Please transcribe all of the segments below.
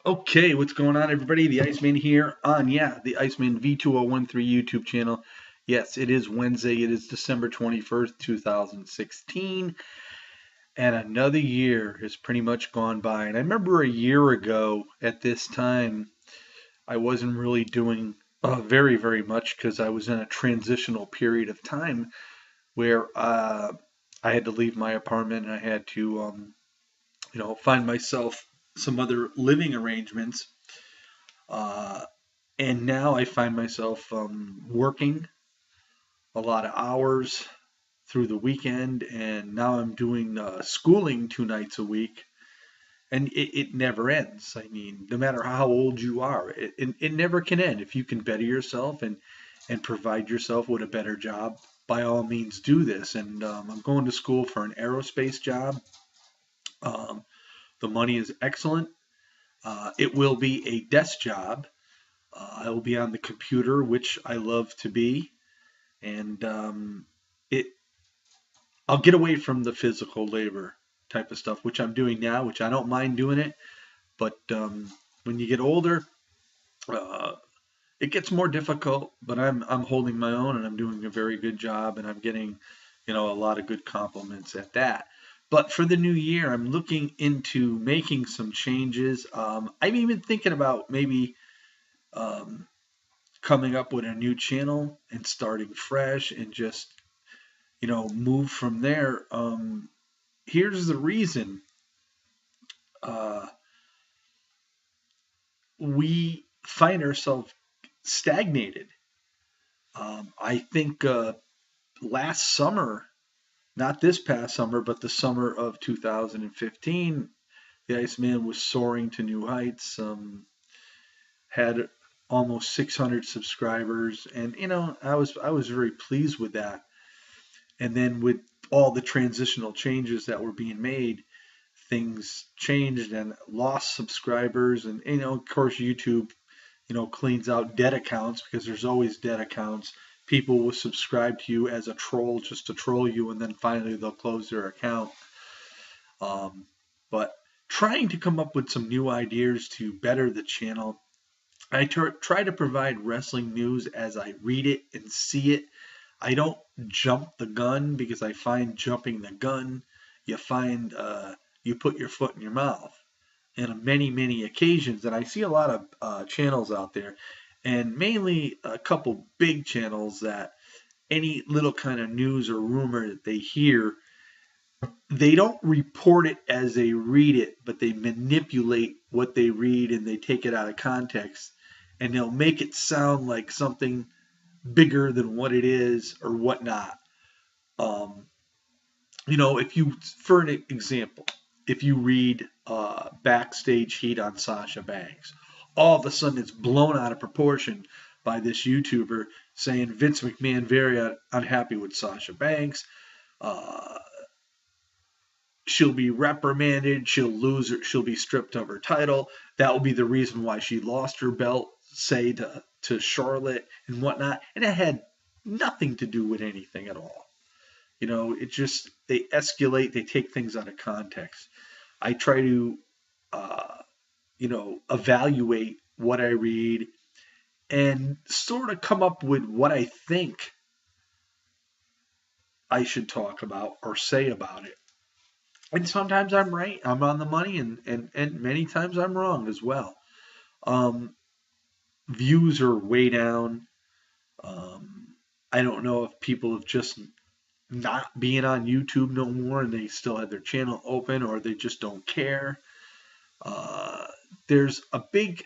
Okay, what's going on, everybody? The Iceman here on, the Iceman V2013 YouTube channel. Yes, it is Wednesday. It is December 21st, 2016, and another year has pretty much gone by. And I remember a year ago at this time, I wasn't really doing very, very much because I was in a transitional period of time where I had to leave my apartment and I had to, find myself some other living arrangements. Uh, and now I find myself working a lot of hours through the weekend, and now I'm doing schooling 2 nights a week, and it never ends. I mean, no matter how old you are, it never can end. If you can better yourself and provide yourself with a better job, by all means do this. And I'm going to school for an aerospace job. Um, the money is excellent. It will be a desk job. I will be on the computer, which I love to be, and it I'll get away from the physical labor type of stuff, which I'm doing now, which I don't mind doing it. But when you get older, uh, it gets more difficult. But I'm holding my own, and I'm doing a very good job, and I'm getting, a lot of good compliments at that. But for the new year, I'm looking into making some changes. I'm even thinking about maybe um, coming up with a new channel and starting fresh and just move from there. Here's the reason uh, we find ourselves stagnated. I think last summer, not this past summer, but the summer of 2015, the Iceman was soaring to new heights. Had almost 600 subscribers, and I was very pleased with that. And then with all the transitional changes that were being made, things changed and lost subscribers. And of course, YouTube cleans out dead accounts because there's always dead accounts. People will subscribe to you as a troll just to troll you, and then finally they'll close their account. But trying to come up with some new ideas to better the channel. I try to provide wrestling news as I read it and see it. I don't jump the gun because I find jumping the gun, you find you put your foot in your mouth. And on many, many occasions, and I see a lot of channels out there, and mainly a couple big channels that any little kind of news or rumor that they hear, they don't report it as they read it, but they manipulate what they read and they take it out of context, and they'll make it sound like something bigger than what it is or whatnot. Um, if you, for an example, if you read backstage heat on Sasha Banks, all of a sudden it's blown out of proportion by this YouTuber saying Vince McMahon very unhappy with Sasha Banks. Uh, she'll be reprimanded. She'll lose her. She'll be stripped of her title. That will be the reason why she lost her belt, say to Charlotte and whatnot. And it had nothing to do with anything at all. It just, they escalate, they take things out of context. I try to, uh, evaluate what I read and sort of come up with what I think I should talk about or say about it. And sometimes I'm right, I'm on the money, and many times I'm wrong as well. Um, Views are way down. Um, I don't know if people have just not being on YouTube no more and they still have their channel open or they just don't care. Uh, there's a big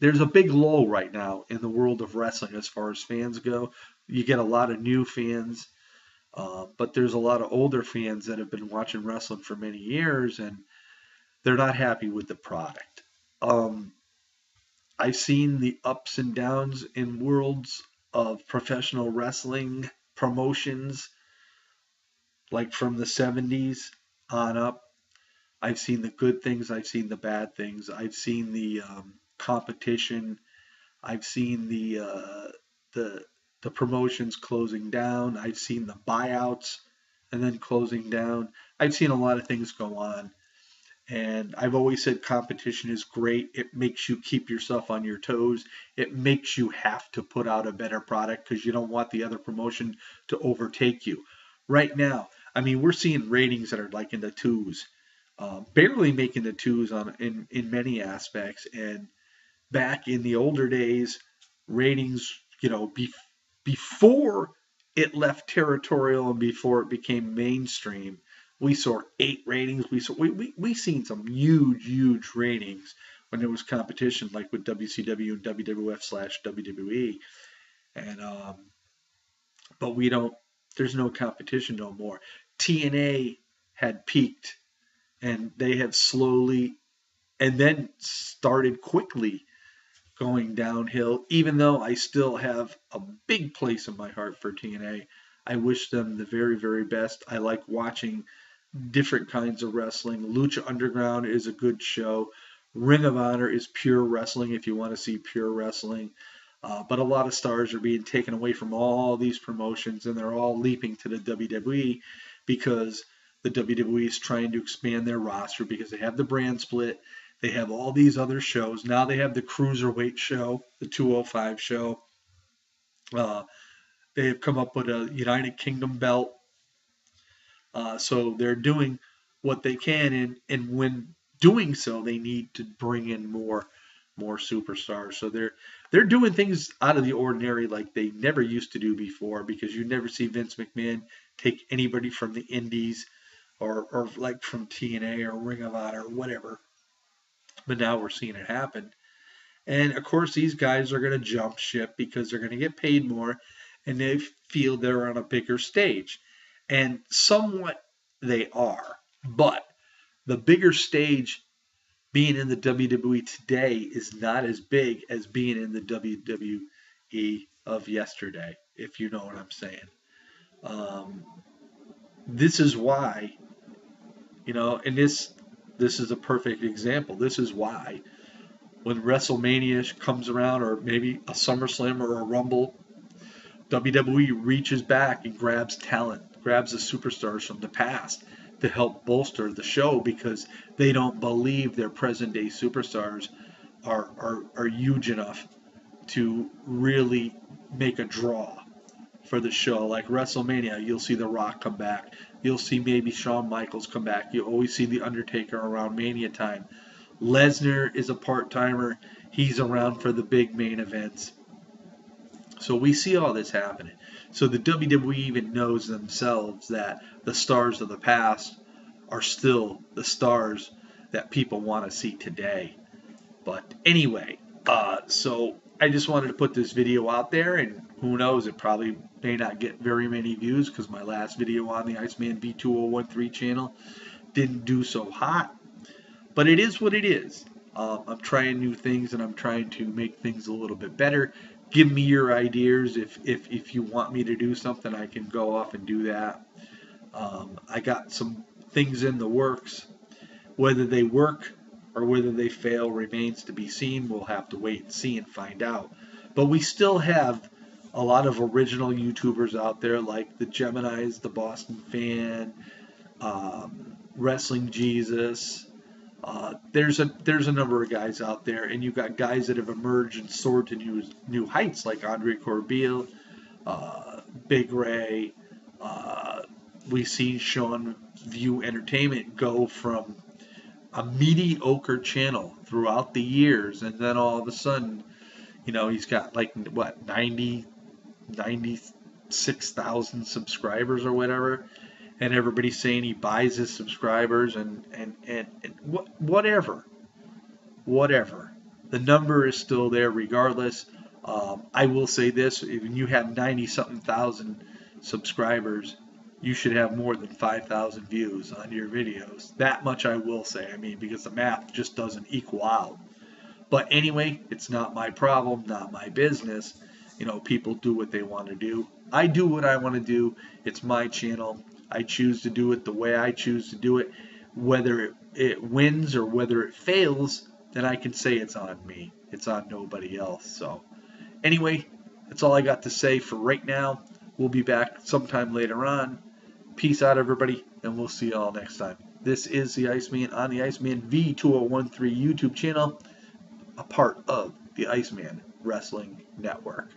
there's a big lull right now in the world of wrestling as far as fans go. You get a lot of new fans, but there's a lot of older fans that have been watching wrestling for many years and they're not happy with the product. Um, I've seen the ups and downs in worlds of professional wrestling promotions, like from the 70s on up. I've seen the good things. I've seen the bad things. I've seen the competition. I've seen the the promotions closing down. I've seen the buyouts and then closing down. I've seen a lot of things go on, And I've always said competition is great. It makes you keep yourself on your toes. It makes you have to put out a better product because you don't want the other promotion to overtake you. Right now, I mean, we're seeing ratings that are like in the twos, barely making the twos on in many aspects. And back in the older days, ratings, before it left territorial and before it became mainstream, we saw 8 ratings. We seen some huge ratings when there was competition, like with WCW and WWF/WWE, and but we don't. There's no competition no more. TNA had peaked, and they have slowly, and then started quickly going downhill, even though I still have a big place in my heart for TNA. I wish them the very, very best. I like watching different kinds of wrestling. Lucha Underground is a good show. Ring of Honor is pure wrestling if you want to see pure wrestling. But a lot of stars are being taken away from all these promotions, and they're all leaping to the WWE because the WWE is trying to expand their roster because they have the brand split. They have all these other shows. Now they have the Cruiserweight show, the 205 show. Uh, they have come up with a United Kingdom belt. So they're doing what they can, and when doing so, they need to bring in more superstars. So they're doing things out of the ordinary like they never used to do before because you never see Vince McMahon take anybody from the Indies or like from TNA or Ring of Honor or whatever. But now we're seeing it happen. And of course, these guys are going to jump ship because they're going to get paid more and they feel they're on a bigger stage. And somewhat they are. But the bigger stage being in the WWE today is not as big as being in the WWE of yesterday, if you know what I'm saying. Um, this is why, and this is a perfect example. This is why when WrestleMania comes around, or maybe a SummerSlam or a Rumble, WWE reaches back and grabs talent, grabs the superstars from the past to help bolster the show because they don't believe their present day superstars are huge enough to really make a draw for the show. Like WrestleMania, you'll see The Rock come back. You'll see maybe Shawn Michaels come back. You always see The Undertaker around Mania time. Lesnar is a part-timer. He's around for the big main events. So we see all this happening. So the WWE even knows themselves that the stars of the past are still the stars that people want to see today. But anyway, so I just wanted to put this video out there, and who knows, it probably may not get very many views because my last video on the Iceman V2013 channel didn't do so hot. But it is what it is. I'm trying new things and I'm trying to make things a little bit better. Give me your ideas. If you want me to do something, I can go off and do that. I got some things in the works. Whether they work or whether they fail remains to be seen. We'll have to wait and see and find out. But we still have a lot of original YouTubers out there like the Geminis, the Boston Fan, Wrestling Jesus. There's a number of guys out there, and you've got guys that have emerged and soared to new heights like Andre Corbeil, Big Ray. We've seen Sean View Entertainment go from a mediocre channel throughout the years, and then all of a sudden, he's got like what 96,000 subscribers or whatever, and everybody's saying he buys his subscribers and whatever. The number is still there regardless. I will say this: if you have 90-something thousand subscribers, you should have more than 5,000 views on your videos. That much I will say. I mean, because the math just doesn't equal out. But anyway, it's not my problem, not my business. People do what they want to do. I do what I want to do. It's my channel. I choose to do it the way I choose to do it. Whether it wins or whether it fails, then I can say it's on me. It's on nobody else. So anyway, that's all I got to say for right now. We'll be back sometime later on. Peace out, everybody, and we'll see you all next time. This is the Iceman on the Iceman V2013 YouTube channel, a part of the Iceman Wrestling Network.